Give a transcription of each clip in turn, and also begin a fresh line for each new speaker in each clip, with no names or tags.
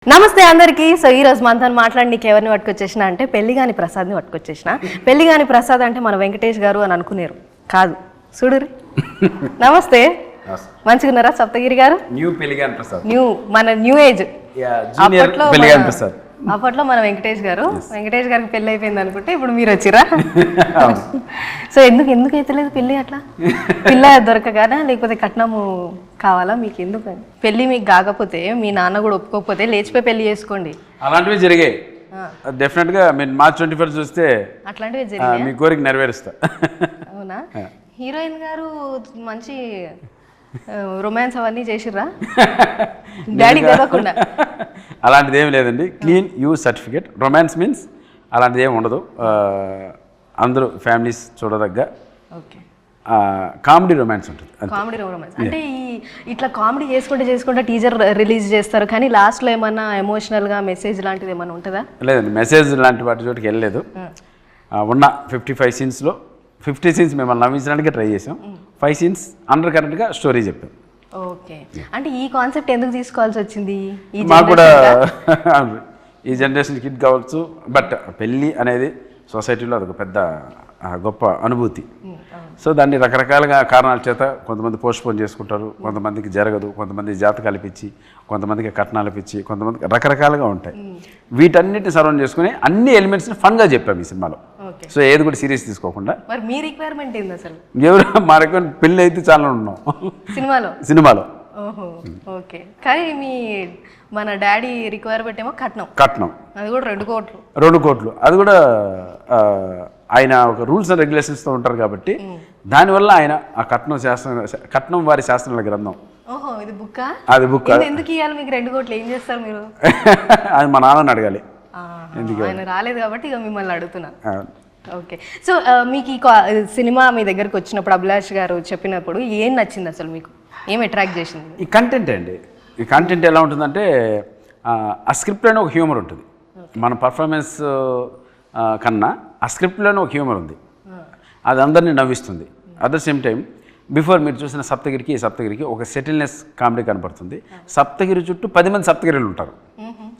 నమస్తే అందరికీ. సో ఈ రోజు మనతో మాట్లాడడానికి ఎవరిని పట్టుకొచ్చేసిన అంటే పెళ్లిగాని ప్రసాద్ని పట్టుకొచ్చేసిన. పెళ్లిగాని ప్రసాద్ అంటే మన వెంకటేష్ గారు అని అనుకునేరు కాదు, చూడురి. నమస్తే, మంచిగున్నారా సప్తగిరి గారు?
న్యూ పెళ్లిగాని ప్రసాద్,
న్యూ మన న్యూ ఏజ్. అప్పట్లో మన వెంకటేష్ గారు, వెంకటేష్ గారికి పెళ్లి అయిపోయింది అనుకుంటే ఇప్పుడు మీరు వచ్చిరా. సో ఎందుకు అయితే లేదు పెళ్లి? అట్లా పిల్ల దొరకగానా లేకపోతే కట్నము కావాలా మీకు? ఎందుకు పెళ్లి మీకు కాకపోతే మీ నాన్న కూడా ఒప్పుకోకపోతే లేచిపోయి పెళ్లి చేసుకోండి.
అలాంటివి జరిగాయి డెఫినెట్ గా. మీరు మార్చ్ 21 చూస్తే
అట్లాంటివి జరిగాయి.
మీ కోరిక నెరవేరుస్తా.
అవునా? హీరోయిన్ గారు మంచి రొమాన్స్ అవన్నీ చేసిర్రా డాడీ తెలియకుండా?
అలాంటిది ఏమి లేదండి. Clean you certificate. Romance means అలాంటిది ఏమి ఉండదు. అందరూ ఫ్యామిలీస్ చూడదగ్గ కామెడీ రొమాన్స్ ఉంటుంది.
కామెడీ రొమాన్స్ అంటే ఇట్లా కామెడీ చేసుకుంటే టీజర్ రిలీజ్ చేస్తారు, కానీ లాస్ట్లో ఏమన్నా ఎమోషనల్గా మెసేజ్ లాంటిది ఏమన్నా ఉంటుందా?
లేదండి, మెసేజ్ లాంటి వాటి చోటుకి వెళ్ళలేదు. ఉన్న 55 సీన్స్లో 50 సీన్స్ మిమ్మల్ని నవ్వించడానికి ట్రై చేసాం. 5 సీన్స్ అండర్ కరెంట్గా స్టోరీ చెప్పాం.
ఓకే, అంటే ఈ కాన్సెప్ట్ ఎందుకు తీసుకోవాల్సి వచ్చింది?
మాకు కూడా ఈ జనరేషన్ కిడ్ కావచ్చు, బట్ పెళ్ళి అనేది సొసైటీలో అదొక పెద్ద గొప్ప అనుభూతి. సో దాన్ని రకరకాలుగా కారణాల చేత కొంతమంది పోస్ట్పోన్ చేసుకుంటారు, కొంతమందికి జరగదు, కొంతమంది జాతకాలు ఇప్పించి, కొంతమందికి కట్నాలు ఇప్పించి, కొంతమందికి రకరకాలుగా ఉంటాయి. వీటన్నిటిని సరౌండ్ చేసుకుని అన్ని ఎలిమెంట్స్ని ఫన్గా చెప్పాము ఈ సినిమాలో. సో ఏది కూడా సీరియస్ తీసుకోకుండా.
మరి మీ రిక్వైర్మెంట్ ఏంది అసలు?
ఎవరు మా రిక్వైర్మెంట్ పెళ్ళి అయితే చాలా ఉన్నాం సినిమాలో.
ఓహో, ఓకే. కానీ మీ మన డాడీ రిక్వైర్మెంట్ ఏమో కట్నం, అది కూడా 2 కోట్లు. అది కూడా ఆయన ఒక రూల్స్ అండ్ రెగ్యులేషన్స్తో ఉంటారు కాబట్టి దానివల్ల ఆయన ఆ కట్నం వారి శాస్త్రాల గ్రంథం. ఓహో, ఇది బుక్.
అది బుక్.
ఎందుకు ఇవ్వాలి మీకు 2 కోట్లు? ఏం చేస్తారు మీరు?
అది మా నాన్నని అడగాలి.
ఆయన రాలేదు కాబట్టి ఇక మిమ్మల్ని అడుగుతున్నా. ఓకే, సో మీకు ఈ సినిమా మీ దగ్గరకు వచ్చినప్పుడు అభిలాష్ గారు చెప్పినప్పుడు ఏం నచ్చింది అసలు? మీకు ఏం అట్రాక్ట్ చేసింది?
ఈ కంటెంట్ అండి. ఈ కంటెంట్ ఎలా ఉంటుందంటే ఆ స్క్రిప్ట్లోనే ఒక హ్యూమర్ ఉంటుంది. మన పర్ఫార్మెన్స్ కన్నా ఆ స్క్రిప్ట్లోనే ఒక హ్యూమర్ ఉంది, అది అందరినీ నవ్విస్తుంది. At the same time before మీరు చూసిన సప్తగిరికి ఒక సెటిల్నెస్ కామెడీ కనపడుతుంది. సప్తగిరి చుట్టూ 10 మంది సప్తగిరిలు ఉంటారు.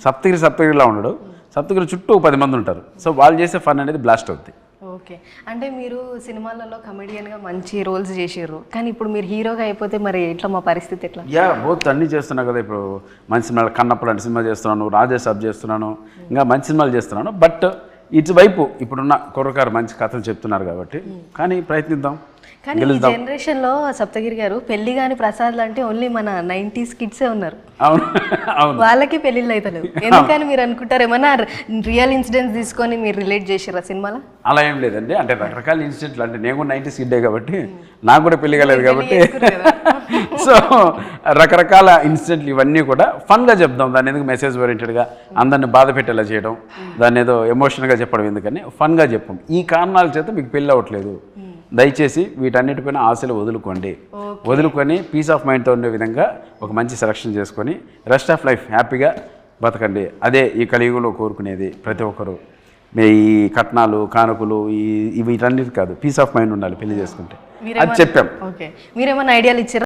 సప్తగిరిలా ఉండడు, సప్తగిరి చుట్టూ 10 మంది ఉంటారు. సో వాళ్ళు చేసే ఫన్ అనేది బ్లాస్ట్ అవుతుంది.
ఓకే, అంటే మీరు సినిమాలలో కమెడియన్గా మంచి రోల్స్ చేసారు, కానీ ఇప్పుడు మీరు హీరోగా అయిపోతే మరి ఎట్లా మా పరిస్థితి ఎట్లా?
బోత్ అన్నీ చేస్తున్నా కదా. ఇప్పుడు మంచి సినిమాలు, కన్నప్పుడు అంటే సినిమా చేస్తున్నాను, రాజేసాబ్ చేస్తున్నాను, ఇంకా మంచి సినిమాలు చేస్తున్నాను. బట్ ఇటువైపు ఇప్పుడున్న కుర్రకారు మంచి కథలు చెప్తున్నారు కాబట్టి కానీ ప్రయత్నిద్దాం.
కానీ ఈ జనరేషన్లో సప్తగిరి గారు పెళ్లి కాని ప్రసాద్లు అంటే ఓన్లీ మన 90s కిడ్సే ఉన్నారు.
అవును,
వాళ్ళకి పెళ్ళిళ్ళు అవుతలేవు. ఎందుకని మీరు అనుకుంటారు? ఏమన్నా రియల్ ఇన్సిడెంట్స్ తీసుకొని మీరు రిలేట్ చేసారా సినిమాలో?
అలా ఏం లేదండి. అంటే రకరకాల ఇన్సిడెంట్లు, అంటే నేను కూడా 90s కిడ్డే కాబట్టి నాకు కూడా పెళ్లి కాలేదు కాబట్టి సో రకరకాల ఇన్సిడెంట్లు ఇవన్నీ కూడా ఫన్గా చెప్దాం. దాన్ని ఎందుకు మెసేజ్ ఓరియంటెడ్గా అందరిని బాధ పెట్టేలా చేయడం, దాన్ని ఏదో ఎమోషనల్గా చెప్పడం ఎందుకని ఫన్గా చెప్పాం. ఈ కారణాల చేత మీకు పెళ్ళి అవ్వట్లేదు, దయచేసి వీటన్నిటిపైన ఆశలు వదులుకొని పీస్ ఆఫ్ మైండ్తో ఉండే విధంగా ఒక మంచి సెలక్షన్ చేసుకొని రెస్ట్ ఆఫ్ లైఫ్ హ్యాపీగా బతకండి. అదే ఈ కలియుగంలో కోరుకునేది ప్రతి ఒక్కరు. ఈ కట్నాలు, కానుకలు వీటన్నిటి కాదు, పీస్ ఆఫ్ మైండ్ ఉండాలి పెళ్లి చేసుకుంటే. అది చెప్పాం.
ఓకే, మీరేమైనా ఐడియాలు ఇచ్చారా?